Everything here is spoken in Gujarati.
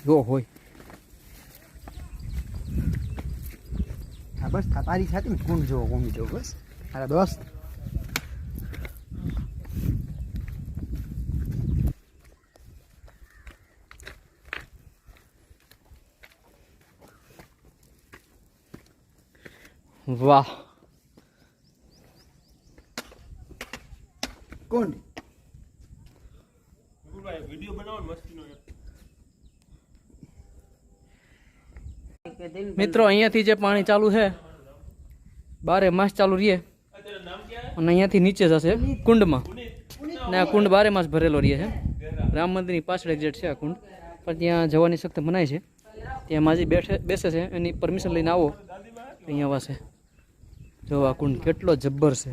જો હોય હા બસ તારી સાથે ને કુંડ જોવો કુંડ જોવો બસ મારા દોસ્ત વાહ કુંડ વિડિયો બનાવો મસ્તીનો મિત્રો અહીંયાથી જે પાણી ચાલુ છે 12 માસ ચાલુ રહે અને અહીંયાથી નીચે જશે કુંડમાં ને આ કુંડ 12 માસ ભરેલો રહે છે રામ મંદિરની પાછળ એક્ઝેક્ટ છે આ કુંડ પણ ત્યાં જવાની સખ્ત મનાય છે ત્યાં માજી બેસે છે એની પરમિશન લઈને આવો અહીંયા વાસે જો આ કુંડ કેટલો જબ્બર છે